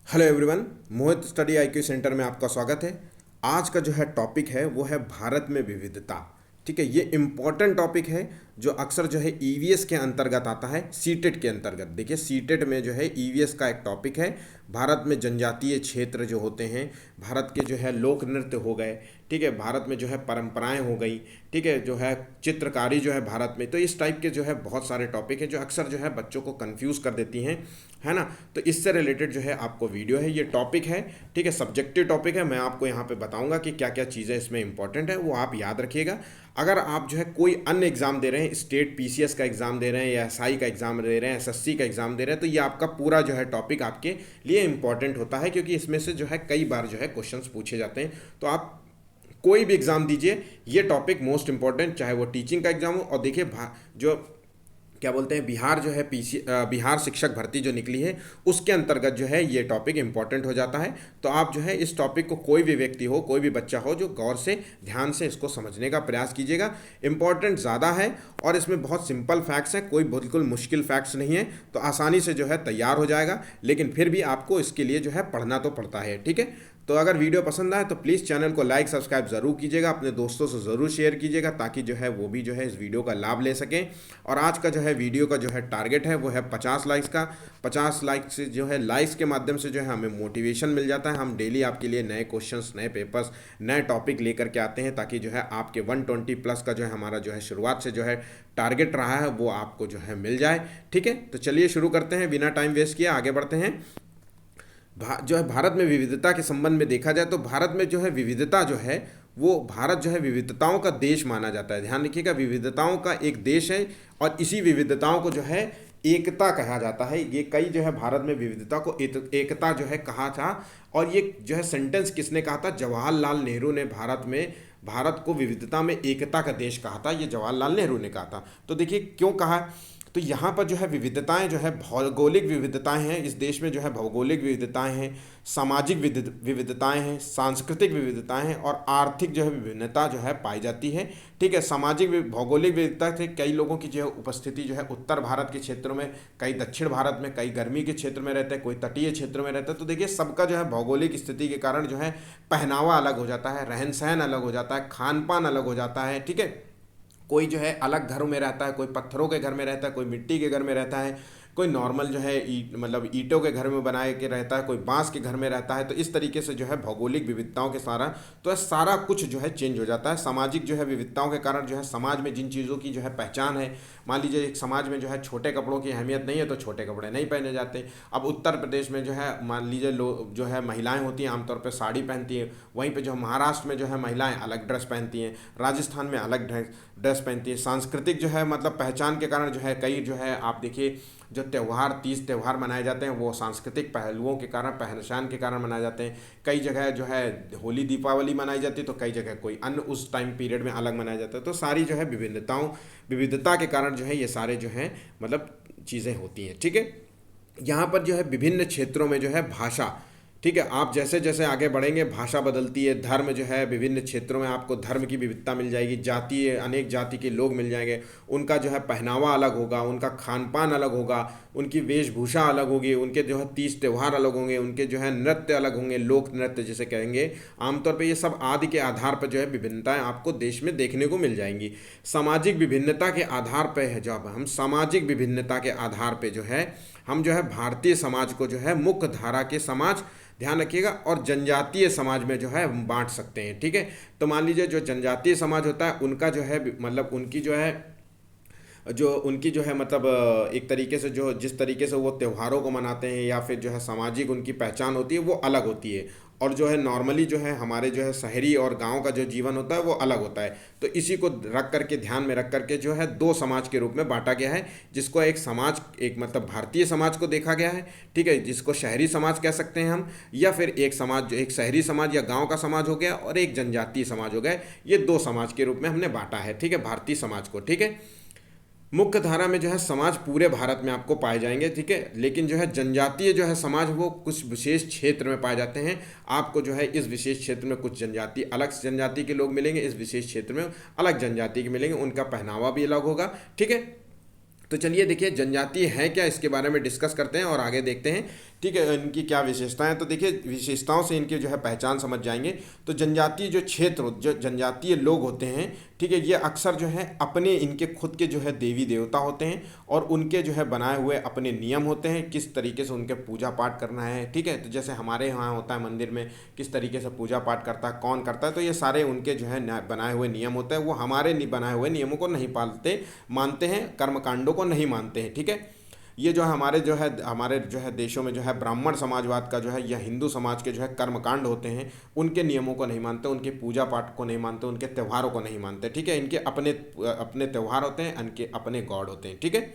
Hello everyone. Mohit study IQ centre में आपका स्वागत है। आज का जो है टॉपिक है वो है भारत में विविधता। ठीक है, ये इम्पॉर्टेंट टॉपिक है जो अक्सर जो है ईवीएस के अंतर्गत आता है, सीटेट के अंतर्गत। देखिए सीटेट में जो है ईवीएस का एक टॉपिक है, भारत में जनजातीय क्षेत्र जो होते हैं, भारत के जो है लोक नृत्य हो गए, ठीक है, भारत में जो है परंपराएं हो गई, ठीक है, जो है चित्रकारी जो है भारत में। तो इस टाइप के जो है बहुत सारे टॉपिक हैं जो अक्सर जो है बच्चों को कंफ्यूज कर देती हैं, है ना। तो इससे रिलेटेड जो है आपको वीडियो है, ये टॉपिक है, ठीक है, सब्जेक्टिव टॉपिक है। मैं आपको यहाँ पे बताऊंगा कि क्या क्या चीज़ें इसमें इंपॉर्टेंट है, वो आप याद रखिएगा। अगर आप जो है कोई अन्य एग्ज़ाम दे रहे हैं, स्टेट पीसीएस का एग्ज़ाम दे रहे हैं या एसआई का एग्ज़ाम दे रहे हैं, एसएससी का एग्ज़ाम दे रहे हैं, तो ये आपका पूरा जो है टॉपिक आपके लिए इंपॉर्टेंट होता है, क्योंकि इसमें से जो है कई बार जो है क्वेश्चंस पूछे जाते हैं। तो आप कोई भी एग्ज़ाम दीजिए, ये टॉपिक मोस्ट इंपॉर्टेंट, चाहे वो टीचिंग का एग्ज़ाम हो। और देखिए जो क्या बोलते हैं, बिहार जो है बिहार शिक्षक भर्ती जो निकली है, उसके अंतर्गत जो है ये टॉपिक इंपॉर्टेंट हो जाता है। तो आप जो है इस टॉपिक को, कोई भी व्यक्ति हो, कोई भी बच्चा हो, जो गौर से ध्यान से इसको समझने का प्रयास कीजिएगा। इंपॉर्टेंट ज़्यादा है और इसमें बहुत सिंपल फैक्ट्स हैं, कोई बिल्कुल मुश्किल फैक्ट्स नहीं है, तो आसानी से जो है तैयार हो जाएगा। लेकिन फिर भी आपको इसके लिए जो है पढ़ना तो पड़ता है, ठीक है। तो अगर वीडियो पसंद आए तो प्लीज़ चैनल को लाइक सब्सक्राइब ज़रूर कीजिएगा, अपने दोस्तों से ज़रूर शेयर कीजिएगा, ताकि जो है वो भी जो है इस वीडियो का लाभ ले सकें। और आज का जो है वीडियो का जो है टारगेट है वो है 50 लाइक्स का। 50 लाइक से जो है, लाइक्स के माध्यम से जो है हमें मोटिवेशन मिल जाता है। हम डेली आपके लिए नए क्वेश्चंस, नए पेपर्स, नए टॉपिक लेकर के आते हैं, ताकि जो है आपके 120 प्लस का जो है हमारा जो है शुरुआत से जो है टारगेट रहा है वो आपको जो है मिल जाए, ठीक है। तो चलिए शुरू करते हैं, बिना टाइम वेस्ट किए आगे बढ़ते हैं। जो है भारत में विविधता के संबंध में देखा जाए तो भारत में जो है विविधता जो है, वो भारत जो है विविधताओं का देश माना जाता है। ध्यान रखिएगा, विविधताओं का एक देश है और इसी विविधताओं को जो है एकता कहा जाता है। ये कई जो है भारत में विविधता को एकता जो है कहा था। और ये जो है सेंटेंस किसने कहा था? जवाहरलाल नेहरू ने भारत को विविधता में एकता का देश कहा था। ये जवाहरलाल नेहरू ने कहा था। तो देखिए क्यों कहा। तो यहाँ पर जो है विविधताएं जो है, भौगोलिक विविधताएं हैं इस देश में, जो है भौगोलिक विविधताएं हैं, सामाजिक विविधताएं हैं, सांस्कृतिक विविधताएं हैं और आर्थिक जो है विभिन्नता जो है पाई जाती है, ठीक है। भौगोलिक विविधता से कई लोगों की जो है उपस्थिति जो है उत्तर भारत के क्षेत्रों में, कई दक्षिण भारत में, कई गर्मी के क्षेत्र में रहते हैं, कोई तटीय क्षेत्र में रहता है। तो देखिए सबका जो है भौगोलिक स्थिति के कारण जो है पहनावा अलग हो जाता है, रहन सहन अलग हो जाता है, खान पान अलग हो जाता है, ठीक है। कोई जो है अलग घरों में रहता है, कोई पत्थरों के घर में रहता है, कोई मिट्टी के घर में रहता है, कोई नॉर्मल जो है मतलब ईंटों के घर में बनाए के रहता है, कोई बांस के घर में रहता है। तो इस तरीके से जो है भौगोलिक विविधताओं के सारा कुछ जो है चेंज हो जाता है। सामाजिक जो है विविधताओं के कारण जो है समाज में जिन चीज़ों की जो है पहचान है, मान लीजिए एक समाज में जो है छोटे कपड़ों की अहमियत नहीं है तो छोटे कपड़े नहीं पहने जाते। अब उत्तर प्रदेश में जो है मान लीजिए जो है महिलाएं होती हैं आमतौर पर साड़ी पहनती हैं, वहीं पे जो महाराष्ट्र में जो है महिलाएं अलग ड्रेस पहनती हैं, राजस्थान में अलग ड्रेस पहनती है। सांस्कृतिक जो है मतलब पहचान के कारण जो है कई जो है आप देखिए जो तीज त्यौहार मनाए जाते हैं वो सांस्कृतिक पहलुओं के कारण, पहचान के कारण मनाए जाते हैं। कई जगह जो है होली दीपावली मनाई जाती है, तो कई जगह कोई अन्य उस टाइम पीरियड में अलग मनाया जाता है। तो सारी जो है विविधता के कारण जो है ये सारे जो है मतलब चीज़ें होती हैं, ठीक है। यहाँ पर जो है विभिन्न क्षेत्रों में जो है भाषा, ठीक है, आप जैसे जैसे आगे बढ़ेंगे भाषा बदलती है। धर्म जो है विभिन्न क्षेत्रों में आपको धर्म की विविधता मिल जाएगी, जातीय अनेक जाति के लोग मिल जाएंगे, उनका जो है पहनावा अलग होगा, उनका खान पान अलग होगा, उनकी वेशभूषा अलग होगी, उनके जो है तीज त्यौहार अलग होंगे, उनके जो है नृत्य अलग होंगे, लोक नृत्य जिसे कहेंगे। आमतौर पर ये सब आदि के आधार पर जो है विभिन्नताएं आपको देश में देखने को मिल जाएंगी। सामाजिक विभिन्नता के आधार पर है, जब हम सामाजिक विभिन्नता के आधार पर जो है हम जो है भारतीय समाज को जो है मुख्य धारा के समाज, ध्यान रखिएगा, और जनजातीय समाज में जो है हम बांट सकते हैं, ठीक है। तो मान लीजिए जो जनजातीय समाज होता है उनका जो है मतलब उनकी जो है मतलब एक तरीके से जो जिस तरीके से वो त्योहारों को मनाते हैं या फिर जो है सामाजिक उनकी पहचान होती है वो अलग होती है। और जो है नॉर्मली जो है हमारे जो है शहरी और गांव का जो जीवन होता है वो अलग होता है। तो इसी को रख करके, ध्यान में रख करके जो है दो समाज के रूप में बांटा गया है, जिसको एक मतलब भारतीय समाज को देखा गया है, ठीक है, जिसको शहरी समाज कह सकते हैं हम, या फिर एक शहरी समाज या गाँव का समाज हो गया और एक जनजातीय समाज हो गया। ये दो समाज के रूप में हमने बांटा है, ठीक है, भारतीय समाज को, ठीक है। मुख्य धारा में जो है समाज पूरे भारत में आपको पाए जाएंगे, ठीक है, लेकिन जो है जनजातीय जो है समाज वो कुछ विशेष क्षेत्र में पाए जाते हैं। आपको जो है इस विशेष क्षेत्र में कुछ अलग जनजाति के लोग मिलेंगे, इस विशेष क्षेत्र में अलग जनजाति के मिलेंगे, उनका पहनावा भी अलग होगा, ठीक है। तो चलिए देखिए जनजातीय है क्या, इसके बारे में डिस्कस करते हैं और आगे देखते हैं, ठीक है, इनकी क्या विशेषताएं हैं। तो देखिए विशेषताओं से इनकी जो है पहचान समझ जाएंगे। तो जनजातीय जो क्षेत्र, जो जनजातीय लोग होते हैं, ठीक है, ये अक्सर जो है अपने इनके खुद के जो है देवी देवता होते हैं और उनके जो है बनाए हुए अपने नियम होते हैं, किस तरीके से उनके पूजा पाठ करना है, ठीक है। तो जैसे हमारे यहाँ होता है मंदिर में किस तरीके से पूजा पाठ करता है, कौन करता है, तो ये सारे उनके जो है बनाए हुए नियम होते हैं। वो हमारे बनाए हुए नियमों को नहीं पालते, मानते हैं, कर्मकांडों को नहीं मानते हैं, ठीक है। ये जो है हमारे जो है देशों में जो है ब्राह्मण समाजवाद का जो है या हिंदू समाज के जो है कर्मकांड होते हैं, उनके नियमों को नहीं मानते, उनके पूजा पाठ को नहीं मानते, उनके त्योहारों को नहीं मानते, ठीक है। इनके अपने अपने त्यौहार होते हैं, इनके अपने गॉड होते हैं, ठीक है।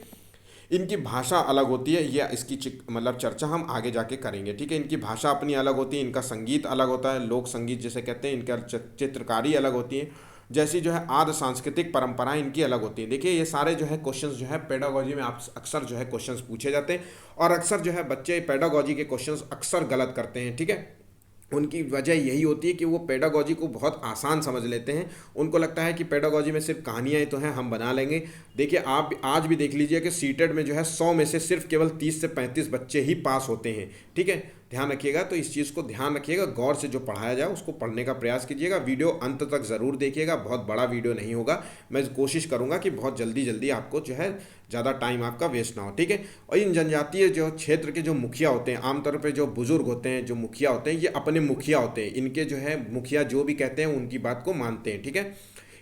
इनकी भाषा अलग होती है, या इसकी मतलब चर्चा हम आगे जाके करेंगे, ठीक है। इनकी भाषा अपनी अलग होती है, इनका संगीत अलग होता है, लोक संगीत जिसे कहते हैं, इनका चित्रकारी अलग होती है, जैसी जो है आदि सांस्कृतिक परंपराएं इनकी अलग होती हैं। देखिए ये सारे जो है क्वेश्चंस जो है पेडागोजी में आप अक्सर जो है क्वेश्चंस पूछे जाते हैं, और अक्सर जो है बच्चे पेडागोजी के क्वेश्चंस अक्सर गलत करते हैं, ठीक है। उनकी वजह यही होती है कि वो पेडागोजी को बहुत आसान समझ लेते हैं। उनको लगता है कि पेडागोजी में सिर्फ कहानियाँ ही तो हैं, हम बना लेंगे। देखिए आप आज भी देख लीजिए कि सीटेट में जो है 100 में से सिर्फ केवल 30 से 35 बच्चे ही पास होते हैं, ठीक है। ध्यान रखिएगा, तो इस चीज़ को ध्यान रखिएगा, गौर से जो पढ़ाया जाए उसको पढ़ने का प्रयास कीजिएगा। वीडियो अंत तक ज़रूर देखिएगा, बहुत बड़ा वीडियो नहीं होगा, मैं कोशिश करूँगा कि बहुत जल्दी जल्दी आपको जो है ज़्यादा टाइम आपका वेस्ट ना हो, ठीक है। और इन जनजातीय जो क्षेत्र के जो मुखिया होते हैं, आमतौर पे जो बुजुर्ग होते हैं, जो मुखिया होते हैं, ये अपने मुखिया होते हैं, इनके जो है मुखिया जो भी कहते हैं उनकी बात को मानते हैं, ठीक है।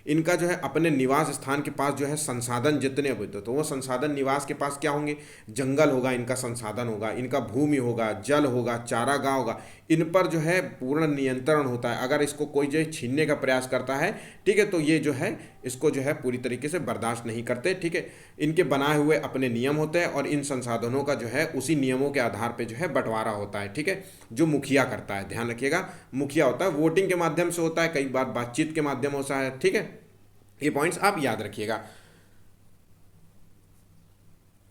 इनका जो है अपने निवास स्थान के पास जो है संसाधन जितने होते, तो वो संसाधन निवास के पास क्या होंगे, जंगल होगा, इनका संसाधन होगा, इनका भूमि होगा, जल होगा, चारागाह होगा, इन पर जो है पूर्ण नियंत्रण होता है। अगर इसको कोई जो है छीनने का प्रयास करता है, ठीक है, तो ये जो है इसको जो है पूरी तरीके से बर्दाश्त नहीं करते, ठीक है। इनके बनाए हुए अपने नियम होते हैं और इन संसाधनों का जो है उसी नियमों के आधार पर जो है बंटवारा होता है, ठीक है। जो मुखिया करता है, ध्यान रखिएगा, मुखिया होता है, वोटिंग के माध्यम से होता है, कई बार बातचीत के माध्यम होता है, ठीक है। ये पॉइंट्स आप याद रखिएगा।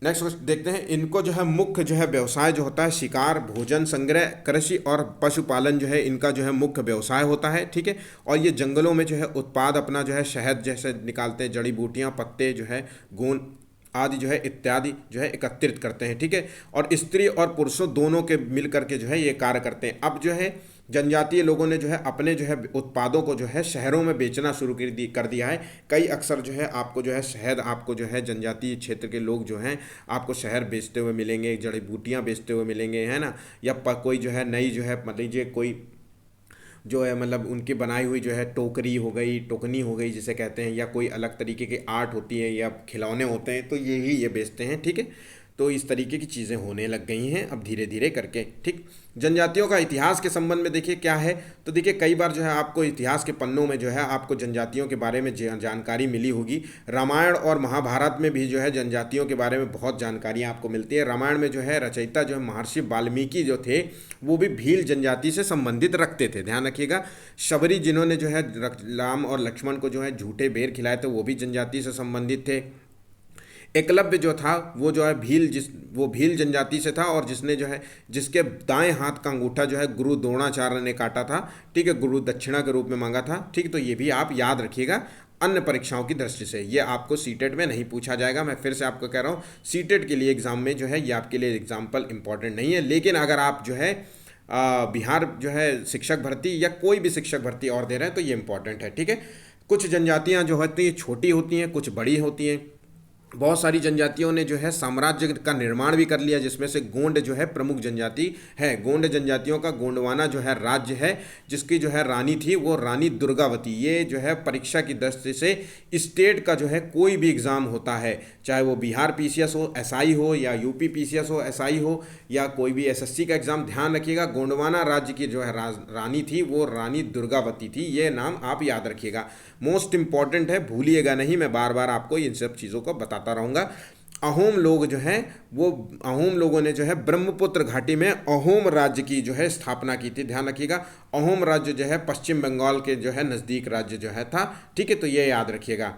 नेक्स्ट देखते हैं, इनको जो है मुख्य जो है व्यवसाय जो होता है शिकार, भोजन संग्रह, कृषि और पशुपालन जो है इनका जो है मुख्य व्यवसाय होता है, ठीक है। और ये जंगलों में जो है उत्पाद अपना जो है शहद जैसे निकालते हैं, जड़ी बूटियां, पत्ते जो है, गोंद आदि जो है इत्यादि जो है एकत्रित करते हैं, ठीक है। और स्त्री और पुरुषों दोनों के मिल करके जो है ये कार्य करते हैं। अब जो है जनजातीय लोगों ने जो है अपने जो है उत्पादों को जो है शहरों में बेचना शुरू कर दिया है। कई अक्सर जो है आपको जो है शहद, आपको जो है जनजातीय क्षेत्र के लोग जो हैं आपको शहर बेचते हुए मिलेंगे, जड़ी बूटियाँ बेचते हुए मिलेंगे, है ना। या कोई जो है नई जो है मान लीजिए कोई जो है मतलब उनकी बनाई हुई जो है टोकरी हो गई, टोकनी हो गई जिसे कहते हैं, या कोई अलग तरीके की आर्ट होती है या खिलौने होते हैं, तो यही ये बेचते हैं, ठीक है। तो इस तरीके की चीज़ें होने लग गई हैं अब धीरे धीरे करके, ठीक। जनजातियों का इतिहास के संबंध में देखिए क्या है, तो देखिए कई बार जो है आपको इतिहास के पन्नों में जो है आपको जनजातियों के बारे में जानकारी मिली होगी। रामायण और महाभारत में भी जो है जनजातियों के बारे में बहुत जानकारियाँ आपको मिलती है। रामायण में जो है रचयिता जो है महर्षि वाल्मीकि जो थे वो भी भील जनजाति से संबंधित रखते थे, ध्यान रखिएगा। शबरी जिन्होंने जो है राम और लक्ष्मण को जो है झूठे बेर खिलाए थे वो भी जनजाति से संबंधित थे। एकलव्य जो था वो जो है वो भील जनजाति से था, और जिसने जो है जिसके दाएं हाथ का अंगूठा जो है गुरु द्रोणाचार्य ने काटा था, ठीक है, गुरु दक्षिणा के रूप में मांगा था, ठीक। तो ये भी आप याद रखिएगा अन्य परीक्षाओं की दृष्टि से, ये आपको सीटेट में नहीं पूछा जाएगा। मैं फिर से आपको कह रहा हूँ सीटेट के लिए एग्जाम में जो है ये आपके लिए एग्जाम्पल इंपॉर्टेंट नहीं है। लेकिन अगर आप जो है बिहार जो है शिक्षक भर्ती या कोई भी शिक्षक भर्ती और दे रहे हैं तो ये इंपॉर्टेंट है, ठीक है। कुछ जनजातियाँ जो होती हैं छोटी होती हैं, कुछ बड़ी होती हैं। बहुत सारी जनजातियों ने जो है साम्राज्य का निर्माण भी कर लिया, जिसमें से गोंड जो है प्रमुख जनजाति है। गोंड जनजातियों का गोंडवाना जो है राज्य है, जिसकी जो है रानी थी वो रानी दुर्गावती। ये जो है परीक्षा की दृष्टि से स्टेट का जो है कोई भी एग्ज़ाम होता है, चाहे वो बिहार पीसीएस हो, एसआई हो, या यूपी पीसीएस हो, एसआई हो, या कोई भी एसएससी का एग्ज़ाम, ध्यान रखिएगा गोंडवाना राज्य की जो है रानी थी वो रानी दुर्गावती थी। ये नाम आप याद रखिएगा, मोस्ट इंपॉर्टेंट है, भूलिएगा नहीं। मैं बार बार आपको इन सब चीज़ों को बताता रहूँगा। अहोम लोग जो हैं वो अहोम लोगों ने जो है ब्रह्मपुत्र घाटी में अहोम राज्य की जो है स्थापना की थी, ध्यान रखिएगा। अहोम राज्य जो है पश्चिम बंगाल के जो है नज़दीक राज्य जो है था, ठीक है, तो ये याद रखिएगा।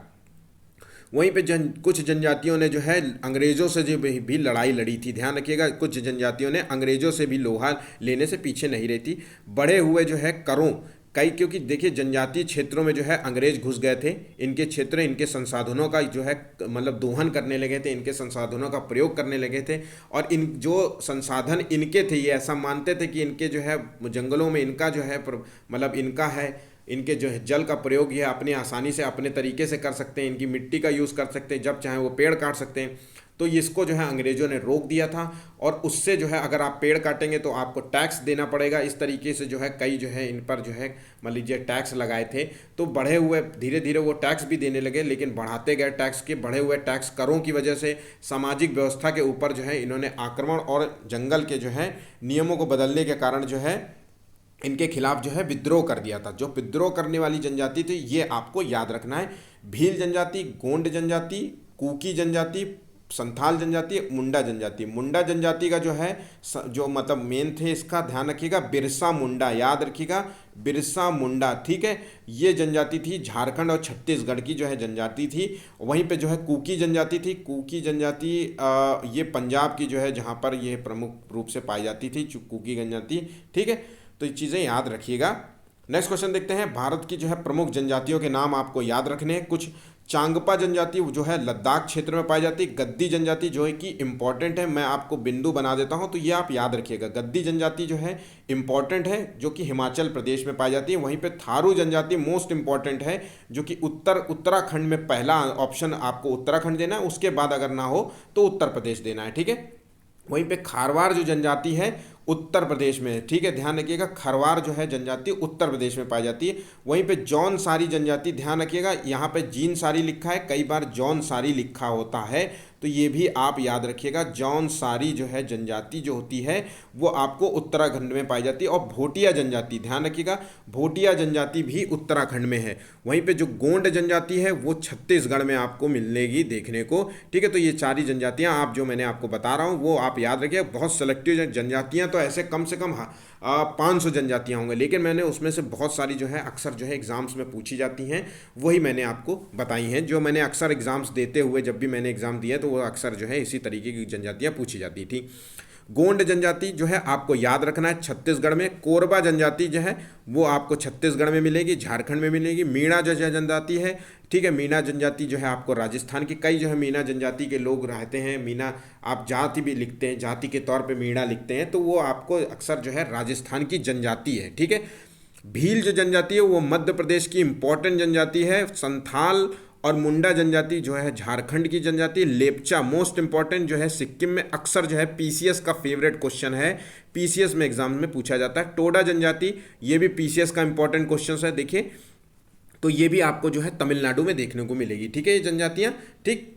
वहीं पे कुछ जनजातियों ने जो है अंग्रेज़ों से जो भी लड़ाई लड़ी थी, ध्यान रखिएगा। कुछ जनजातियों ने अंग्रेज़ों से भी लोहा लेने से पीछे नहीं रही थी। बढ़े हुए जो है करों कई, क्योंकि देखिए जनजातीय क्षेत्रों में जो है अंग्रेज घुस गए थे, इनके क्षेत्र इनके संसाधनों का जो है मतलब दोहन करने लगे थे, इनके संसाधनों का प्रयोग करने लगे थे, और इन जो संसाधन इनके थे, ये ऐसा मानते थे कि इनके जो है जंगलों में इनका जो है मतलब इनका है, इनके जो है जल का प्रयोग ये अपनी आसानी से अपने तरीके से कर सकते हैं, इनकी मिट्टी का यूज़ कर सकते हैं, जब चाहे वो पेड़ काट सकते हैं। तो इसको जो है अंग्रेज़ों ने रोक दिया था, और उससे जो है अगर आप पेड़ काटेंगे तो आपको टैक्स देना पड़ेगा। इस तरीके से जो है कई जो है इन पर जो है मान लीजिए टैक्स लगाए थे, तो बढ़े हुए धीरे धीरे वो टैक्स भी देने लगे, लेकिन बढ़ाते गए टैक्स के, बढ़े हुए टैक्स करों की वजह से सामाजिक व्यवस्था के ऊपर जो है इन्होंने आक्रमण और जंगल के जो है नियमों को बदलने के कारण जो है इनके खिलाफ जो है विद्रोह कर दिया था। जो विद्रोह करने वाली जनजाति थी ये आपको याद रखना है, भील जनजाति, गोंड जनजाति, कुकी जनजाति, संथाल जनजाति, मुंडा जनजाति। मुंडा जनजाति का जो है जो मतलब मेन थे, इसका ध्यान रखिएगा, बिरसा मुंडा, याद रखिएगा बिरसा मुंडा, ठीक है। ये जनजाति थी झारखंड और छत्तीसगढ़ की जो है जनजाति थी। वहीं पे जो है कुकी जनजाति थी, कुकी जनजाति ये पंजाब की जो है जहाँ पर ये प्रमुख रूप से पाई जाती थी कुकी जनजाति, ठीक है। तो ये चीज़ें याद रखिएगा। नेक्स्ट क्वेश्चन देखते हैं, भारत की जो है प्रमुख जनजातियों के नाम आपको याद रखने हैं कुछ। चांगपा जनजाति जो है लद्दाख क्षेत्र में पाई जाती है। गद्दी जनजाति जो है कि इंपॉर्टेंट है, मैं आपको बिंदु बना देता हूं तो ये आप याद रखिएगा। गद्दी जनजाति जो है इंपॉर्टेंट है, जो कि हिमाचल प्रदेश में पाई जाती है। वहीं पे थारू जनजाति मोस्ट इंपॉर्टेंट है, जो कि उत्तराखंड में, पहला ऑप्शन आपको उत्तराखंड देना है, उसके बाद अगर ना हो तो उत्तर प्रदेश देना है, ठीक है। वहीं पे खारवार जो जनजाति है उत्तर प्रदेश में है, ठीक है, ध्यान रखिएगा। खरवार जो है जनजाति उत्तर प्रदेश में पाई जाती है। वहीं पे जौन सारी जनजाति, ध्यान रखिएगा यहाँ पे जीन सारी लिखा है, कई बार जौन सारी लिखा होता है, तो ये भी आप याद रखिएगा। जौन सारी जो है जनजाति जो होती है वो आपको उत्तराखंड में पाई जाती है। और भोटिया जनजाति, ध्यान रखिएगा, भोटिया जनजाति भी उत्तराखंड में है। वहीं पे जो गोंड जनजाति है वो छत्तीसगढ़ में आपको मिलेगी देखने को, ठीक है। तो ये सारी जनजातियाँ आप जो मैंने आपको बता रहा हूँ वो आप याद रखिए। बहुत सेलेक्टिव जनजातियाँ तो ऐसे कम से कम 500 जनजातियाँ होंगे, लेकिन मैंने उसमें से बहुत सारी जो है अक्सर जो है एग्ज़ाम्स में पूछी जाती हैं, वही मैंने आपको बताई हैं, जो मैंने अक्सर एग्ज़ाम्स देते हुए, जब भी मैंने एग्ज़ाम दिया तो वो अक्सर जो है इसी तरीके की जनजातियाँ पूछी जाती थी। गोंड जनजाति जो है आपको याद रखना है छत्तीसगढ़ में। कोरबा जनजाति जो है वो आपको छत्तीसगढ़ में मिलेगी, झारखंड में मिलेगी। मीणा जो जनजाति है, ठीक है, मीणा जनजाति जो है आपको राजस्थान की, कई जो है मीणा जनजाति के लोग रहते हैं। मीणा आप जाति भी लिखते हैं, जाति के तौर पे मीणा लिखते हैं, तो वो आपको अक्सर जो है राजस्थान की जनजाति है, ठीक है। भील जो जनजाति है वो मध्य प्रदेश की इंपॉर्टेंट जनजाति है। संथाल और मुंडा जनजाति जो है झारखंड की जनजाति। लेपचा मोस्ट इंपॉर्टेंट जो है सिक्किम में, अक्सर जो है पीसीएस का फेवरेट क्वेश्चन है, पीसीएस में एग्जाम में पूछा जाता है। टोडा जनजाति, ये भी पीसीएस का इंपॉर्टेंट क्वेश्चन है, देखिए, तो ये भी आपको जो है तमिलनाडु में देखने को मिलेगी, ठीक है, ये जनजातियाँ, ठीक।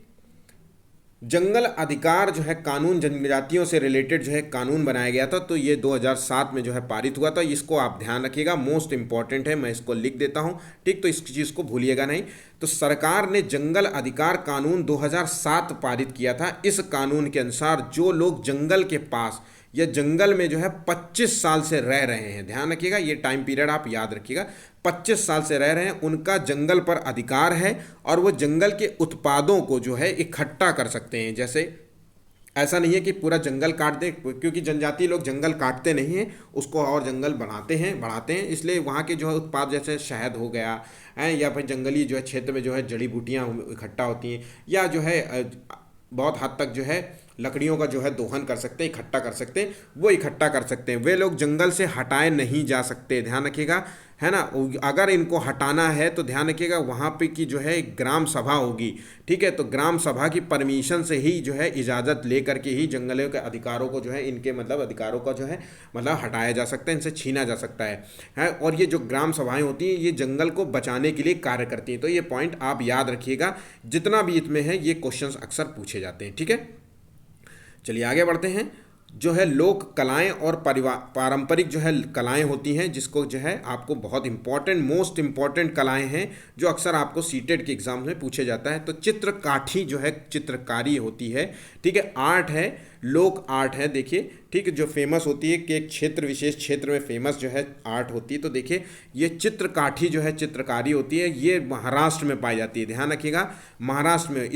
जंगल अधिकार जो है कानून, जनजातियों से रिलेटेड जो है कानून बनाया गया था, तो ये 2007 में जो है पारित हुआ था। इसको आप ध्यान रखिएगा, मोस्ट इंपॉर्टेंट है, मैं इसको लिख देता हूँ, ठीक। तो इस चीज़ को भूलिएगा नहीं। तो सरकार ने जंगल अधिकार कानून 2007 पारित किया था। इस कानून के अनुसार जो लोग जंगल के पास या जंगल में जो है 25 साल से रह रहे हैं, ध्यान रखिएगा, ये टाइम पीरियड आप याद रखिएगा, 25 साल से रह रहे हैं, उनका जंगल पर अधिकार है, और वो जंगल के उत्पादों को जो है इकट्ठा कर सकते हैं। जैसे ऐसा नहीं है कि पूरा जंगल काट दें, क्योंकि जनजाति लोग जंगल काटते नहीं हैं, उसको और जंगल बनाते हैं, बढ़ाते हैं, इसलिए वहाँ के जो है उत्पाद जैसे शहद हो गया है, या फिर जंगली जो है क्षेत्र में जो है जड़ी बूटियाँ इकट्ठा होती हैं, या जो है बहुत हद तक जो है लकड़ियों का जो है दोहन कर सकते हैं, इकट्ठा कर सकते हैं, वो इकट्ठा कर सकते हैं। वे लोग जंगल से हटाए नहीं जा सकते, ध्यान रखिएगा, है ना। अगर इनको हटाना है तो ध्यान रखिएगा वहाँ पे की जो है ग्राम सभा होगी, ठीक है। तो ग्राम सभा की परमिशन से ही जो है इजाज़त ले करके ही जंगलों के अधिकारों को जो है, इनके मतलब अधिकारों का जो है मतलब हटाया जा सकता है, इनसे छीना जा सकता है। और ये जो ग्राम सभाएं होती हैं ये जंगल को बचाने के लिए कार्य करती हैं। तो ये पॉइंट आप याद रखिएगा, जितना भी इसमें है ये क्वेश्चन अक्सर पूछे जाते हैं, ठीक है। चलिए आगे बढ़ते हैं। जो है लोक कलाएं और पारंपरिक जो है कलाएं होती हैं, जिसको जो है आपको बहुत इंपॉर्टेंट, मोस्ट इंपॉर्टेंट कलाएं हैं, जो अक्सर आपको सीटेट के एग्जाम में पूछे जाता है। तो चित्रकाठी जो है चित्रकारी होती है, ठीक है, आर्ट है, लोक आर्ट है, देखिए, ठीक है, जो फेमस होती है कि एक क्षेत्र, विशेष क्षेत्र में फेमस जो है आर्ट होती है। तो देखिए ये चित्रकाठी जो है चित्रकारी होती है, ये महाराष्ट्र में पाई जाती है, ध्यान रखिएगा, महाराष्ट्र में।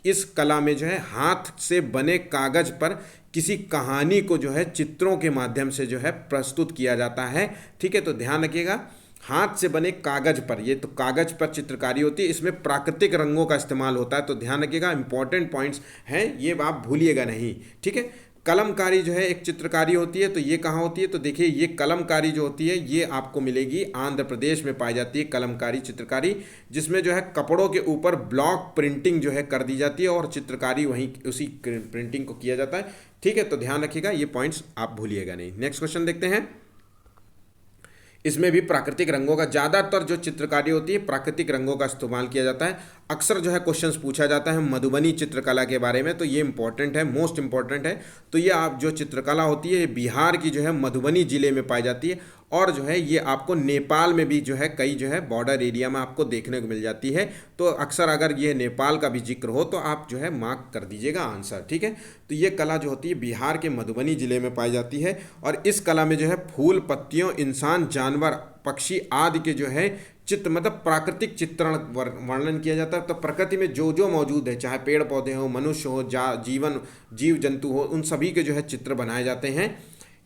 इस कला में जो है हाथ से बने कागज पर किसी कहानी को जो है चित्रों के माध्यम से जो है प्रस्तुत किया जाता है, ठीक है। तो ध्यान रखिएगा, हाथ से बने कागज पर, ये तो कागज पर चित्रकारी होती है, इसमें प्राकृतिक रंगों का इस्तेमाल होता है। तो ध्यान रखिएगा, इंपॉर्टेंट पॉइंट्स हैं ये, आप भूलिएगा नहीं, ठीक है। कलमकारी जो है एक चित्रकारी होती है, तो ये कहाँ होती है, तो देखिए ये कलमकारी जो होती है ये आपको मिलेगी आंध्र प्रदेश में पाई जाती है कलमकारी चित्रकारी, जिसमें जो है कपड़ों के ऊपर ब्लॉक प्रिंटिंग जो है कर दी जाती है और चित्रकारी वहीं उसी प्रिंटिंग को किया जाता है, ठीक है। तो ध्यान रखिएगा, ये पॉइंट्स आप भूलिएगा नहीं। नेक्स्ट क्वेश्चन देखते हैं। इसमें भी प्राकृतिक रंगों का, ज़्यादातर जो चित्रकारी होती है प्राकृतिक रंगों का इस्तेमाल किया जाता है। अक्सर जो है क्वेश्चंस पूछा जाता है मधुबनी चित्रकला के बारे में, तो ये इंपॉर्टेंट है, मोस्ट इंपॉर्टेंट है। तो ये आप जो चित्रकला होती है ये बिहार की जो है मधुबनी जिले में पाई जाती है, और जो है ये आपको नेपाल में भी जो है कई जो है बॉर्डर एरिया में आपको देखने को मिल जाती है। तो अक्सर अगर ये नेपाल का भी जिक्र हो तो आप जो है मार्क कर दीजिएगा आंसर, ठीक है। तो ये कला जो होती है बिहार के मधुबनी जिले में पाई जाती है, और इस कला में जो है फूल, पत्तियों, इंसान, जानवर, पक्षी आदि के जो है चित्र, मतलब प्राकृतिक चित्रण वर्णन किया जाता है। तो प्रकृति में जो जो मौजूद है, चाहे पेड़ पौधे हो, मनुष्य हो, जीवन जीव जंतु हो, उन सभी के जो है चित्र बनाए जाते हैं।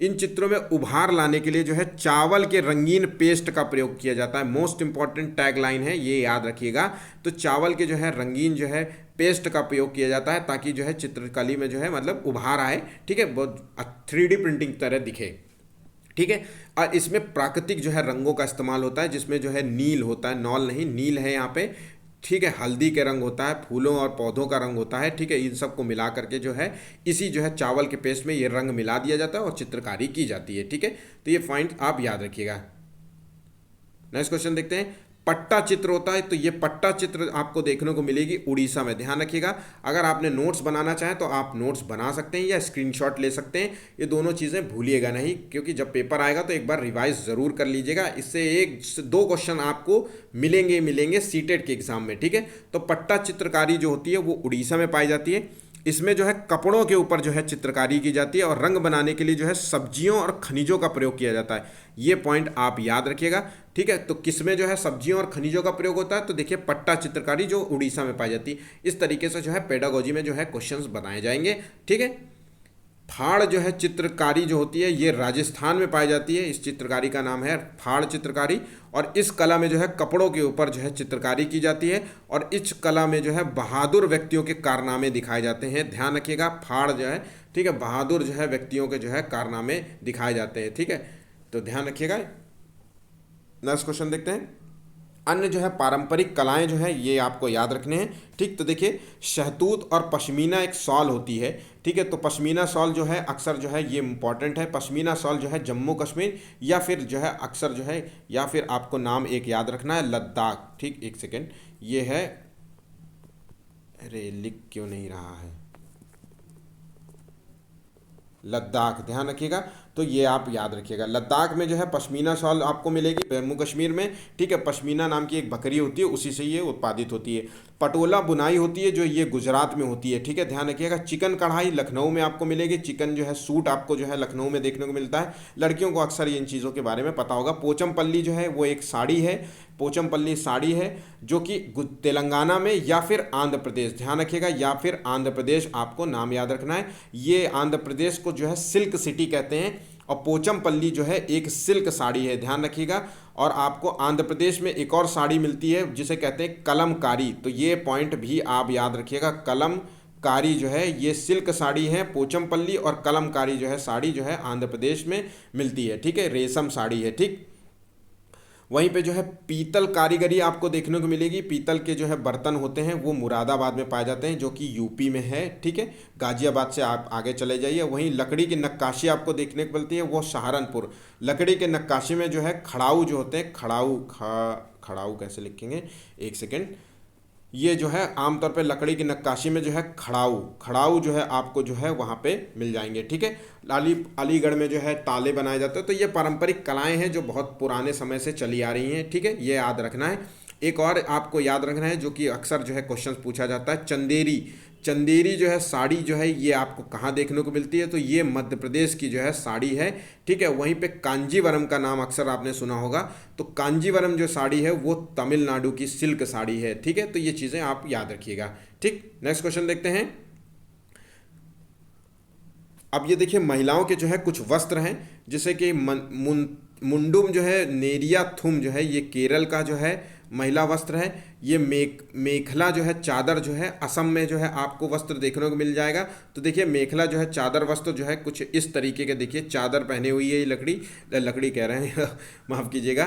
इन चित्रों में उभार लाने के लिए जो है चावल के रंगीन पेस्ट का प्रयोग किया जाता है। मोस्ट इंपॉर्टेंट टैग लाइन है, ये याद रखिएगा। तो चावल के जो है रंगीन जो है पेस्ट का प्रयोग किया जाता है, ताकि जो है चित्रकली में जो है मतलब उभार आए, ठीक है, बहुत 3D प्रिंटिंग तरह दिखे, ठीक है। और इसमें प्राकृतिक जो है रंगों का इस्तेमाल होता है, जिसमें जो है नील होता है, नॉल नहीं नील है यहाँ पे, ठीक है। हल्दी के रंग होता है, फूलों और पौधों का रंग होता है, ठीक है। इन सबको मिला करके जो है इसी जो है चावल के पेस्ट में ये रंग मिला दिया जाता है और चित्रकारी की जाती है, ठीक है। तो ये पॉइंट आप याद रखिएगा। नेक्स्ट क्वेश्चन देखते हैं। पट्टा चित्र होता है, तो ये पट्टा चित्र आपको देखने को मिलेगी उड़ीसा में। ध्यान रखिएगा, अगर आपने नोट्स बनाना चाहें तो आप नोट्स बना सकते हैं या स्क्रीनशॉट ले सकते हैं, ये दोनों चीज़ें भूलिएगा नहीं, क्योंकि जब पेपर आएगा तो एक बार रिवाइज ज़रूर कर लीजिएगा। इससे 1 से 2 क्वेश्चन आपको मिलेंगे सीटेट के एग्जाम में, ठीक है। तो पट्टा चित्रकारी जो होती है वो उड़ीसा में पाई जाती है। इसमें जो है कपड़ों के ऊपर जो है चित्रकारी की जाती है, और रंग बनाने के लिए जो है सब्जियों और खनिजों का प्रयोग किया जाता है। ये पॉइंट आप याद रखिएगा, ठीक है। तो किसमें जो है सब्जियों और खनिजों का प्रयोग होता है, तो देखिए पट्टा चित्रकारी जो उड़ीसा में पाई जाती है। इस तरीके से जो है पेडागोजी में जो है क्वेश्चंस बनाए जाएंगे, ठीक है। फाड़ जो है चित्रकारी जो होती है ये राजस्थान में पाई जाती है। इस चित्रकारी का नाम है फाड़ चित्रकारी, और इस कला में जो है कपड़ों के ऊपर जो है चित्रकारी की जाती है, और इस कला में जो है बहादुर व्यक्तियों के कारनामे दिखाए जाते हैं। ध्यान रखिएगा, फाड़ जो है, ठीक है, बहादुर जो है व्यक्तियों के जो है कारनामे दिखाए जाते हैं, ठीक है। तो ध्यान रखिएगा। नेक्स्ट क्वेश्चन देखते हैं। अन्य जो है पारंपरिक कलाएं जो है ये आपको याद रखने हैं, ठीक। तो देखिए शहतूत और पश्मीना एक शॉल होती है, ठीक है। तो पश्मीना शॉल जो है अक्सर जो है ये इंपॉर्टेंट है। पश्मीना शॉल जो है जम्मू कश्मीर या फिर जो है अक्सर जो है, या फिर आपको नाम एक याद रखना है लद्दाख, ठीक। एक सेकेंड, ये है, अरे लिख क्यों नहीं रहा है, लद्दाख, ध्यान रखिएगा। तो ये आप याद रखिएगा, लद्दाख में जो है पश्मीना शॉल आपको मिलेगी, जम्मू कश्मीर में, ठीक है। पश्मीना नाम की एक बकरी होती है, उसी से ये उत्पादित होती है। पटोला बुनाई होती है जो ये गुजरात में होती है, ठीक है, ध्यान रखिएगा। चिकन कढ़ाई लखनऊ में आपको मिलेगी। चिकन जो है सूट आपको जो है लखनऊ में देखने को मिलता है। लड़कियों को अक्सर इन चीज़ों के बारे में पता होगा। पोचमपल्ली जो है वो एक साड़ी है, पोचमपल्ली साड़ी है जो कि तेलंगाना में या फिर आंध्र प्रदेश, ध्यान रखिएगा, या फिर आंध्र प्रदेश, आपको नाम याद रखना है। ये आंध्र प्रदेश को जो है सिल्क सिटी कहते हैं, और पोचमपल्ली जो है एक सिल्क साड़ी है, ध्यान रखिएगा। और आपको आंध्र प्रदेश में एक और साड़ी मिलती है जिसे कहते हैं कलमकारी, तो ये पॉइंट भी आप याद रखिएगा। कलमकारी जो है ये सिल्क साड़ी है पोचमपल्ली, और कलमकारी जो है साड़ी जो है आंध्र प्रदेश में मिलती है, ठीक है, रेशम साड़ी है, ठीक। वहीं पे जो है पीतल कारीगरी आपको देखने को मिलेगी। पीतल के जो है बर्तन होते हैं वो मुरादाबाद में पाए जाते हैं, जो कि यूपी में है, ठीक है। गाजियाबाद से आप आगे चले जाइए। वहीं लकड़ी की नक्काशी आपको देखने को मिलती है, वो सहारनपुर। लकड़ी के नक्काशी में जो है खड़ाऊ जो होते हैं, खड़ाऊ कैसे लिखेंगे, एक सेकेंड, ये जो है आमतौर पे लकड़ी की नक्काशी में जो है खड़ाऊ जो है आपको जो है वहाँ पे मिल जाएंगे, ठीक है। अलीगढ़ में जो है ताले बनाए जाते हैं। तो ये पारंपरिक कलाएं हैं जो बहुत पुराने समय से चली आ रही हैं, ठीक है, ये याद रखना है। एक और आपको याद रखना है जो कि अक्सर जो है क्वेश्चन पूछा जाता है, चंदेरी जो है साड़ी जो है ये आपको कहाँ देखने को मिलती है, तो ये मध्य प्रदेश की जो है साड़ी है, ठीक है। वहीं पे कांजीवरम का नाम अक्सर आपने सुना होगा, तो कांजीवरम जो साड़ी है वो तमिलनाडु की सिल्क साड़ी है, ठीक है। तो ये चीज़ें आप याद रखिएगा, ठीक। नेक्स्ट क्वेश्चन देखते हैं। अब ये देखिए महिलाओं के जो है कुछ वस्त्र हैं, जैसे कि मुंडुम जो है, नेरिया थुम जो है, ये केरल का जो है महिला वस्त्र है। ये मेखला जो है, चादर जो है, असम में जो है आपको वस्त्र देखने को मिल जाएगा। तो देखिए मेखला जो है, चादर वस्त्र जो है कुछ इस तरीके के, देखिए चादर पहने हुई है ये लकड़ी कह रहे हैं माफ़ कीजिएगा,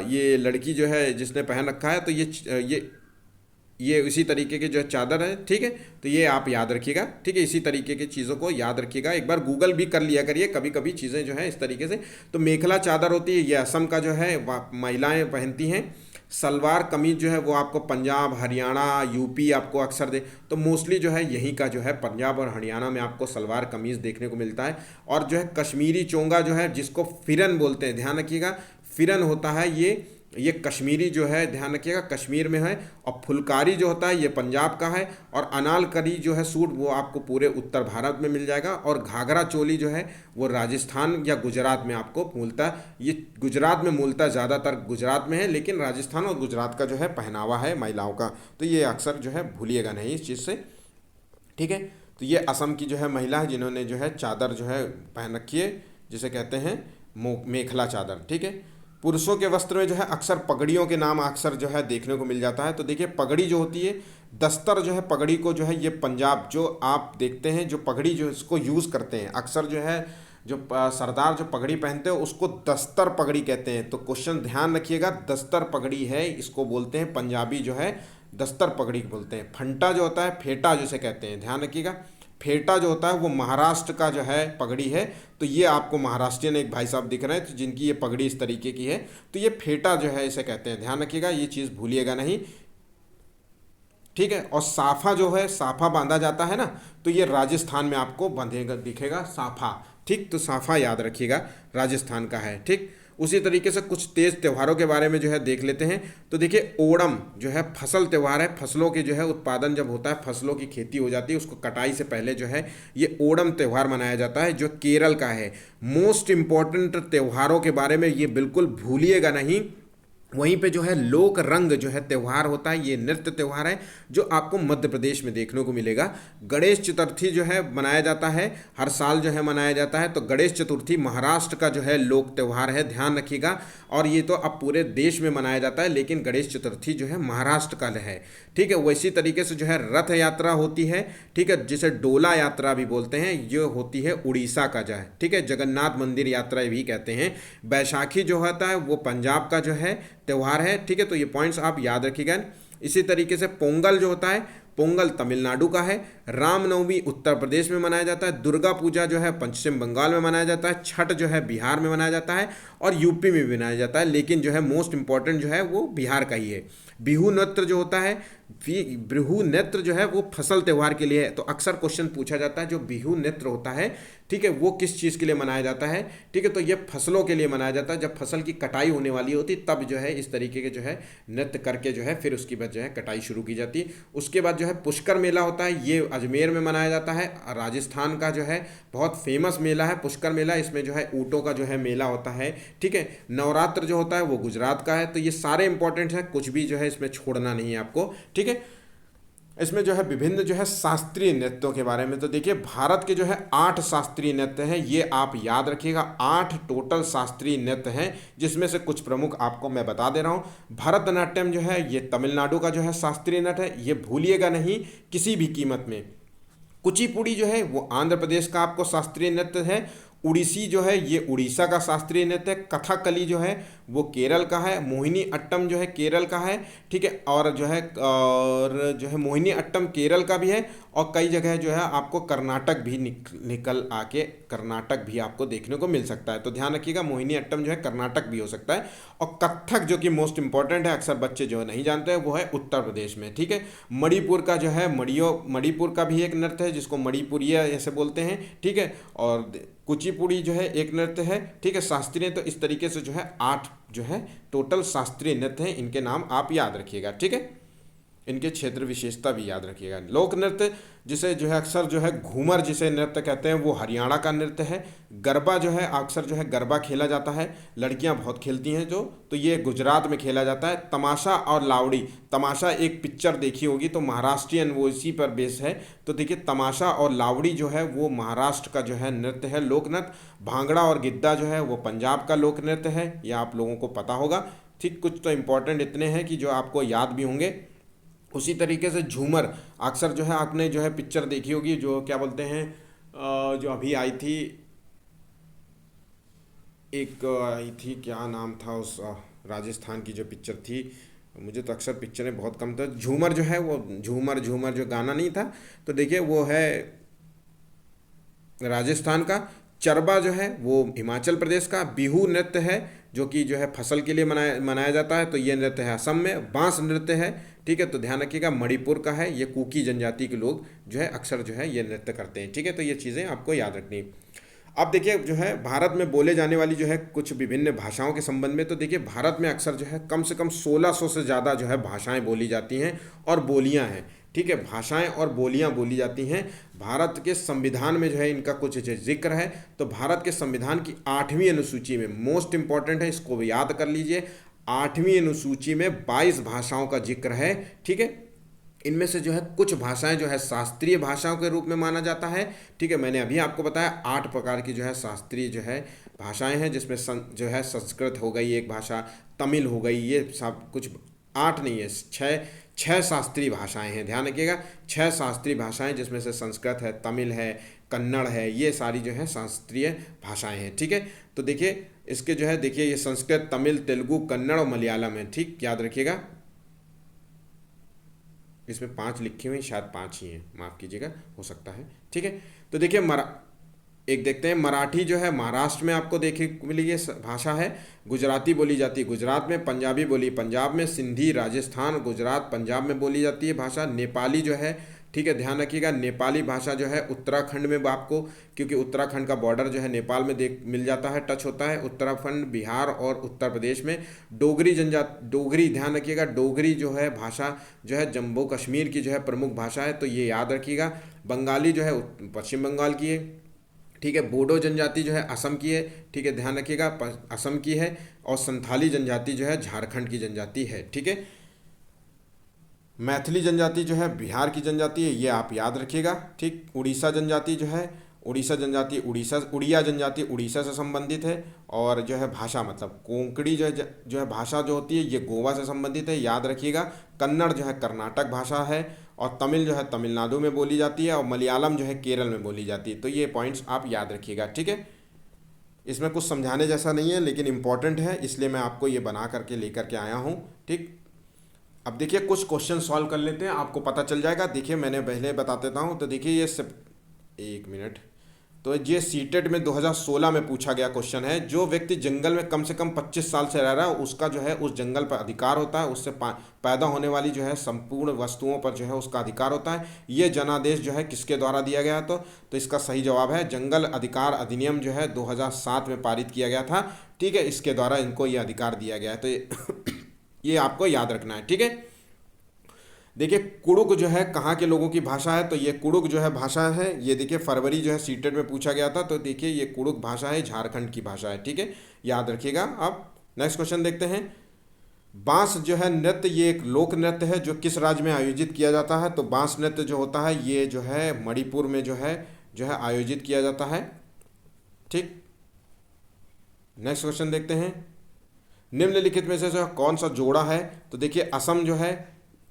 ये लड़की जो है जिसने पहन रखा है, तो ये इसी तरीके के जो है चादर है, ठीक है। तो ये आप याद रखिएगा, ठीक है, इसी तरीके की चीज़ों को याद रखिएगा, एक बार गूगल भी कर लिया करिए, कभी कभी चीज़ें जो है इस तरीके से। तो मेखला चादर होती है, ये असम का जो है महिलाएं पहनती हैं। सलवार कमीज जो है वो आपको पंजाब, हरियाणा, यूपी आपको अक्सर दे, तो मोस्टली जो है यहीं का जो है पंजाब और हरियाणा में आपको सलवार कमीज देखने को मिलता है। और जो है कश्मीरी चोंगा जो है, जिसको फिरन बोलते हैं, ध्यान रखिएगा, फिरन होता है ये कश्मीरी जो है, ध्यान रखिएगा, कश्मीर में है। और फुलकारी जो होता है ये पंजाब का है। और अनारकली जो है सूट, वो आपको पूरे उत्तर भारत में मिल जाएगा। और घाघरा चोली जो है वो राजस्थान या गुजरात में आपको मूलतः, ये गुजरात में मूलतः, ज़्यादातर गुजरात में है, लेकिन राजस्थान और गुजरात का जो है पहनावा है महिलाओं का। तो ये अक्सर जो है भूलिएगा नहीं इस चीज़ से, ठीक है। तो ये असम की जो है महिला है जिन्होंने जो है चादर जो है पहन रखी है, जिसे कहते हैं मेखला चादर, ठीक है। पुरुषों के वस्त्र में जो है अक्सर पगड़ियों के नाम अक्सर जो है देखने को मिल जाता है। तो देखिए पगड़ी जो होती है, दस्तर जो है, पगड़ी को जो है ये पंजाब जो आप देखते हैं, जो पगड़ी जो इसको यूज़ करते हैं अक्सर जो है, जो सरदार जो पगड़ी पहनते हैं उसको दस्तर पगड़ी कहते हैं। तो क्वेश्चन ध्यान रखिएगा, दस्तर पगड़ी है, इसको बोलते हैं पंजाबी जो है दस्तर पगड़ी बोलते हैं। फंटा जो होता है, फेटा जिसे कहते हैं, ध्यान रखिएगा, फेटा जो होता है वो महाराष्ट्र का जो है पगड़ी है। तो ये आपको महाराष्ट्रियन एक भाई साहब दिख रहे हैं, तो जिनकी ये पगड़ी इस तरीके की है, तो ये फेटा जो है इसे कहते हैं, ध्यान रखिएगा, ये चीज़ भूलिएगा नहीं, ठीक है। और साफा जो है, साफा बांधा जाता है ना, तो ये राजस्थान में आपको बंधेगा दिखेगा साफा, ठीक। तो साफा याद रखिएगा, राजस्थान का है, ठीक। उसी तरीके से कुछ तेज त्योहारों के बारे में जो है देख लेते हैं। तो देखिए ओणम जो है फसल त्यौहार है, फसलों के जो है उत्पादन जब होता है, फसलों की खेती हो जाती है, उसको कटाई से पहले जो है ये ओणम त्यौहार मनाया जाता है, जो केरल का है। मोस्ट इम्पॉर्टेंट त्योहारों के बारे में ये बिल्कुल भूलिएगा नहीं। वहीं पे जो है लोक रंग जो है त्यौहार होता है, ये नृत्य त्यौहार है जो आपको मध्य प्रदेश में देखने को मिलेगा। गणेश चतुर्थी जो है मनाया जाता है, हर साल जो है मनाया जाता है। तो गणेश चतुर्थी महाराष्ट्र का जो है लोक त्यौहार है, ध्यान रखिएगा। और ये तो अब पूरे देश में मनाया जाता है, लेकिन गणेश चतुर्थी जो है महाराष्ट्र का है, ठीक है। वैसी तरीके से जो है रथ यात्रा होती है, ठीक है, जिसे डोला यात्रा भी बोलते हैं, ये होती है उड़ीसा का जो है, ठीक है। जगन्नाथ मंदिर यात्रा भी कहते हैं। बैसाखी जो होता है वो पंजाब का जो है त्यौहार है, ठीक है। तो ये पॉइंट्स आप याद रखिएगा। इसी तरीके से पोंगल जो होता है, पोंगल तमिलनाडु का है। रामनवमी उत्तर प्रदेश में मनाया जाता है। दुर्गा पूजा जो है पश्चिम बंगाल में मनाया जाता है। छठ जो है बिहार में मनाया जाता है और यूपी में भी मनाया जाता है, लेकिन जो है मोस्ट इंपॉर्टेंट जो है वो बिहार का ही है। बिहू नृत्य जो होता है, बिहू नृत्य जो है वो फसल त्यौहार के लिए है। तो अक्सर क्वेश्चन पूछा जाता है जो बिहू नृत्य होता है, ठीक है, वो किस चीज़ के लिए मनाया जाता है, ठीक है। तो ये फसलों के लिए मनाया जाता है, जब फसल की कटाई होने वाली होती तब जो है इस तरीके के जो है नृत्य करके जो है फिर उसके बाद जो है कटाई शुरू की जाती है। उसके बाद जो है पुष्कर मेला होता है, ये अजमेर में मनाया जाता है। राजस्थान का जो है बहुत फेमस मेला है पुष्कर मेला, इसमें जो है ऊँटों का जो है मेला होता है, ठीक है। नवरात्र जो होता है वो गुजरात का है। तो ये सारे इंपॉर्टेंट है, कुछ भी जो है इसमें छोड़ना नहीं है आपको, ठीक है। इसमें जो है विभिन्न जो है शास्त्रीय नृत्यों के बारे में, तो देखिए भारत के जो है 8 शास्त्रीय नृत्य हैं, ये आप याद रखिएगा। 8 टोटल शास्त्रीय नृत्य हैं, जिसमें से कुछ प्रमुख आपको मैं बता दे रहा हूँ। भरतनाट्यम जो है ये तमिलनाडु का जो है शास्त्रीय नृत्य है, ये भूलिएगा नहीं किसी भी कीमत में। कुचिपुड़ी जो है वो आंध्र प्रदेश का आपको शास्त्रीय नृत्य है। उड़ीसी जो है ये उड़ीसा का शास्त्रीय नृत्य है। कथकली जो है वो केरल का है। मोहिनी अट्टम जो है केरल का है, ठीक है। और जो है मोहिनी अट्टम केरल का भी है, और कई जगह जो है आपको कर्नाटक भी निकल आके कर्नाटक भी आपको देखने को मिल सकता है। तो ध्यान रखिएगा, मोहिनी अट्टम जो है कर्नाटक भी हो सकता है। और कथक जो कि मोस्ट इंपॉर्टेंट है, अक्सर बच्चे जो है नहीं जानते हैं, वो है उत्तर प्रदेश में, ठीक है। मणिपुर का जो है मणिपुर का भी एक नृत्य है जिसको मणिपुरिया ऐसे बोलते हैं, ठीक है। और कुचिपुड़ी जो है एक नृत्य है, ठीक है, शास्त्रीय। तो इस तरीके से जो है 8 जो है टोटल शास्त्रीय नृत्य हैं, इनके नाम आप याद रखिएगा, ठीक है। इनके क्षेत्र विशेषता भी याद रखिएगा। लोक नृत्य जिसे जो है अक्सर जो है घूमर जिसे नृत्य कहते हैं वो हरियाणा का नृत्य है। गरबा जो है अक्सर जो है गरबा खेला जाता है, लड़कियां बहुत खेलती हैं जो, तो ये गुजरात में खेला जाता है। तमाशा और लावड़ी, तमाशा एक पिक्चर देखी होगी तो महाराष्ट्रियन वो इसी पर बेस है, तो देखिए तमाशा और लावड़ी जो है वो महाराष्ट्र का जो है नृत्य है, लोक नृत्य। भांगड़ा और गिद्दा जो है वो पंजाब का लोक नृत्य है, यह आप लोगों को पता होगा। ठीक, कुछ तो इंपॉर्टेंट इतने हैं कि जो आपको याद भी होंगे। उसी तरीके से झूमर, अक्सर जो है आपने जो है पिक्चर देखी होगी जो क्या बोलते हैं, जो अभी आई थी, एक आई थी, क्या नाम था उस राजस्थान की जो पिक्चर थी, मुझे तो अक्सर पिक्चरें बहुत कम था। झूमर जो है वो झूमर झूमर जो गाना नहीं था, तो देखिए वो है राजस्थान का। चरबा जो है वो हिमाचल प्रदेश का। बिहू नृत्य है जो कि जो है फसल के लिए मनाया मनाया जाता है, तो ये नृत्य है असम में। बांस नृत्य है, ठीक है, तो ध्यान रखिएगा मणिपुर का है। ये कुकी जनजाति के लोग जो है अक्सर जो है ये नृत्य करते हैं, ठीक है, तो ये चीज़ें आपको याद रखनी। अब देखिए जो है भारत में बोले जाने वाली जो है कुछ विभिन्न भाषाओं के संबंध में, तो देखिए भारत में अक्सर जो है कम से कम 1600 से ज़्यादा जो है भाषाएं बोली जाती हैं और बोलियां हैं, ठीक है, भाषाएं और बोलियां बोली जाती हैं। भारत के संविधान में जो है इनका कुछ जिक्र है, तो भारत के संविधान की 8वीं अनुसूची में, मोस्ट इंपॉर्टेंट है, इसको भी याद कर लीजिए, 8वीं अनुसूची में 22 भाषाओं का जिक्र है, ठीक है। इनमें से जो है कुछ भाषाएं जो है शास्त्रीय भाषाओं के रूप में माना जाता है, ठीक है। मैंने अभी आपको बताया 8 प्रकार की जो है शास्त्रीय जो है भाषाएं हैं, जिसमें जो है संस्कृत हो गई एक भाषा, तमिल हो गई, ये सब कुछ 8 नहीं है, 6 शास्त्रीय भाषाएं हैं, ध्यान रखिएगा। 6 शास्त्रीय भाषाएं जिसमें से संस्कृत है, तमिल है, कन्नड़ है, ये सारी जो है शास्त्रीय भाषाएं हैं, ठीक है। तो देखिए इसके जो है देखिए ये संस्कृत, तमिल, तेलुगु, कन्नड़ और मलयालम है, ठीक, याद रखिएगा। इसमें 5 लिखी हुई, शायद 5 ही हैं, माफ़ कीजिएगा, हो सकता है, ठीक है। तो देखिए एक देखते हैं मराठी जो है महाराष्ट्र में आपको देखने को मिली ये भाषा है। गुजराती बोली जाती है गुजरात में। पंजाबी बोली पंजाब में। सिंधी राजस्थान, गुजरात, पंजाब में बोली जाती है भाषा। नेपाली जो है, ठीक है, ध्यान रखिएगा, नेपाली भाषा जो है उत्तराखंड में आपको, क्योंकि उत्तराखंड का बॉर्डर जो है नेपाल में मिल जाता है, टच होता है। उत्तराखंड, बिहार और उत्तर प्रदेश में। डोगरी डोगरी, ध्यान रखिएगा, डोगरी जो है भाषा जो है जम्मू कश्मीर की जो है प्रमुख भाषा है, तो ये याद रखिएगा। बंगाली जो है पश्चिम बंगाल की है, ठीक है। बोडो जनजाति जो है असम की है, ठीक है, ध्यान रखिएगा, असम की है। और संथाली जनजाति जो है झारखंड की जनजाति है, ठीक है। मैथिली जनजाति जो है बिहार की जनजाति है, ये आप याद रखिएगा, ठीक। उड़ीसा जनजाति जो है, उड़ीसा जनजाति उड़िया जनजाति उड़ीसा से संबंधित है। और जो है भाषा मतलब कोंकणी जो है भाषा जो होती है ये गोवा से संबंधित है, याद रखिएगा। कन्नड़ जो है कर्नाटक भाषा है। और तमिल जो है तमिलनाडु में बोली जाती है। और मलयालम जो है केरल में बोली जाती है। तो ये पॉइंट्स आप याद रखिएगा, ठीक है। इसमें कुछ समझाने जैसा नहीं है, लेकिन इंपॉर्टेंट है, इसलिए मैं आपको ये बना करके लेकर के आया हूँ, ठीक। अब देखिए कुछ क्वेश्चन सॉल्व कर लेते हैं, आपको पता चल जाएगा। देखिए मैंने पहले बता देता हूँ, तो देखिए ये सब, एक मिनट, तो ये सीटेट में 2016 में पूछा गया क्वेश्चन है। जो व्यक्ति जंगल में कम से कम 25 साल से रह रहा है उसका जो है उस जंगल पर अधिकार होता है, उससे पैदा होने वाली जो है संपूर्ण वस्तुओं पर जो है उसका अधिकार होता है। ये जनादेश जो है किसके द्वारा दिया गया? तो इसका सही जवाब है जंगल अधिकार अधिनियम जो है 2007 में पारित किया गया था, ठीक है। इसके द्वारा इनको ये अधिकार दिया गया है, तो ये आपको याद रखना है, ठीक है। देखिए कुड़ुक जो है कहाँ के लोगों की भाषा है? तो ये कुड़ुक जो है भाषा है, ये देखिए फरवरी जो है सीटेट में पूछा गया था, तो देखिए ये कुड़ुक भाषा है, झारखंड की भाषा है, ठीक है, याद रखिएगा। अब नेक्स्ट क्वेश्चन देखते हैं। बांस जो है नृत्य, ये एक लोक नृत्य है जो किस राज्य में आयोजित किया जाता है? तो बांस नृत्य जो होता है ये जो है मणिपुर में जो है आयोजित किया जाता है, ठीक। नेक्स्ट क्वेश्चन देखते हैं। निम्नलिखित में से जो कौन सा जोड़ा है? तो देखिए असम जो है,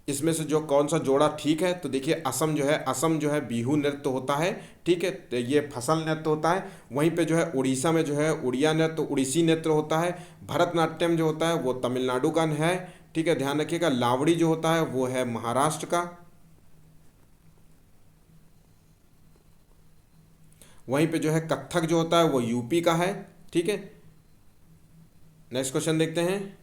इसमें से जो कौन सा जोड़ा ठीक है? तो देखिए असम जो है बिहू नृत्य होता है, ठीक है, तो ये फसल नृत्य होता है। वहीं पे जो है उड़ीसा में जो है उड़िया नृत्य, उड़ीसी नृत्य होता है। भरतनाट्यम जो होता है वो तमिलनाडु का है, ठीक है, ध्यान रखिएगा। लावड़ी जो होता है वो है महाराष्ट्र का। वहीं पे जो है कत्थक जो होता है वो यूपी का है, ठीक है। नेक्स्ट क्वेश्चन देखते हैं।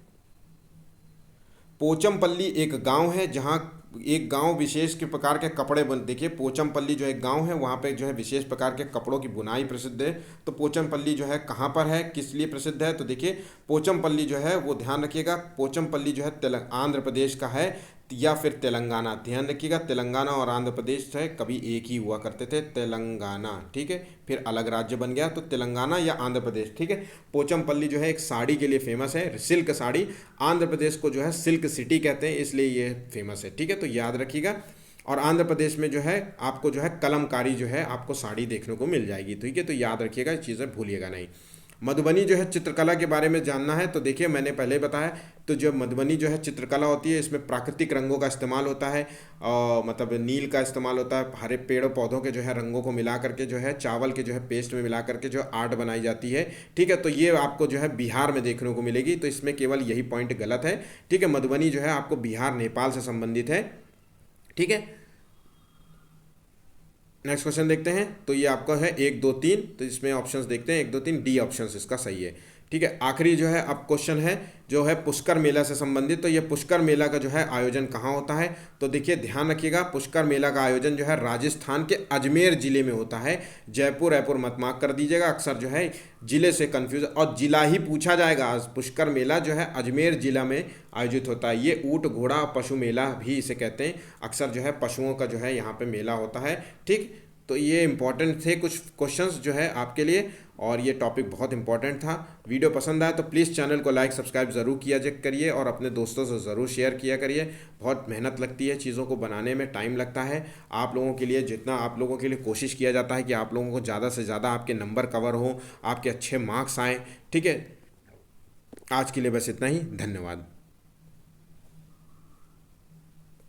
पोचमपल्ली एक गांव है जहां एक गांव विशेष के प्रकार के कपड़े देखिए पोचमपल्ली जो एक गांव है वहां पे जो है विशेष प्रकार के कपड़ों की बुनाई प्रसिद्ध है। तो पोचमपल्ली जो है कहां पर है, किस लिए प्रसिद्ध है? तो देखिए पोचमपल्ली जो है वो ध्यान रखिएगा, पोचमपल्ली जो है आंध्र प्रदेश का है। या फिर तेलंगाना। ध्यान रखिएगा, तेलंगाना और आंध्र प्रदेश है कभी एक ही हुआ करते थे, तेलंगाना, ठीक है। फिर अलग राज्य बन गया तो तेलंगाना या आंध्र प्रदेश, ठीक है। पोचमपल्ली जो है एक साड़ी के लिए फेमस है, सिल्क साड़ी। आंध्र प्रदेश को जो है सिल्क सिटी कहते हैं, इसलिए ये फेमस है, ठीक है। तो याद रखिएगा। और आंध्र प्रदेश में जो है आपको जो है कलमकारी जो है आपको साड़ी देखने को मिल जाएगी, ठीक है। तो याद रखिएगा, ये चीज़ें भूलिएगा नहीं। मधुबनी जो है चित्रकला के बारे में जानना है तो देखिए मैंने पहले ही बताया। तो जो मधुबनी जो है चित्रकला होती है, इसमें प्राकृतिक रंगों का इस्तेमाल होता है, मतलब नील का इस्तेमाल होता है, हरे पेड़ पौधों के जो है रंगों को मिला करके जो है चावल के जो है पेस्ट में मिला करके जो आर्ट बनाई जाती है, ठीक है। तो ये आपको जो है बिहार में देखने को मिलेगी, तो इसमें केवल यही पॉइंट गलत है, ठीक है। मधुबनी जो है आपको बिहार नेपाल से संबंधित है, ठीक है। नेक्स्ट क्वेश्चन देखते हैं। तो ये आपका है 1 2 3, तो इसमें ऑप्शंस देखते हैं 1 2 3, डी ऑप्शन इसका सही है, ठीक है। आखिरी जो है अब क्वेश्चन है जो है पुष्कर मेला से संबंधित। तो ये पुष्कर मेला का जो है आयोजन कहाँ होता है? तो देखिए ध्यान रखिएगा, पुष्कर मेला का आयोजन जो है राजस्थान के अजमेर जिले में होता है। जयपुर रायपुर मत मार्क कर दीजिएगा, अक्सर जो है जिले से कंफ्यूज और जिला ही पूछा जाएगा। आज पुष्कर मेला जो है अजमेर जिला में आयोजित होता है। ये ऊँट घोड़ा पशु मेला भी इसे कहते हैं, अक्सर जो है पशुओं का जो है यहाँ पे मेला होता है, ठीक। तो ये इंपॉर्टेंट थे कुछ क्वेश्चंस जो है आपके लिए, और ये टॉपिक बहुत इंपॉर्टेंट था। वीडियो पसंद आया तो प्लीज़ चैनल को लाइक सब्सक्राइब ज़रूर किया करिए और अपने दोस्तों से ज़रूर शेयर किया करिए। बहुत मेहनत लगती है, चीज़ों को बनाने में टाइम लगता है। आप लोगों के लिए जितना आप लोगों के लिए कोशिश किया जाता है कि आप लोगों को ज़्यादा से ज़्यादा आपके नंबर कवर हो, आपके अच्छे मार्क्स आएँ, ठीक है। आज के लिए बस इतना ही, धन्यवाद।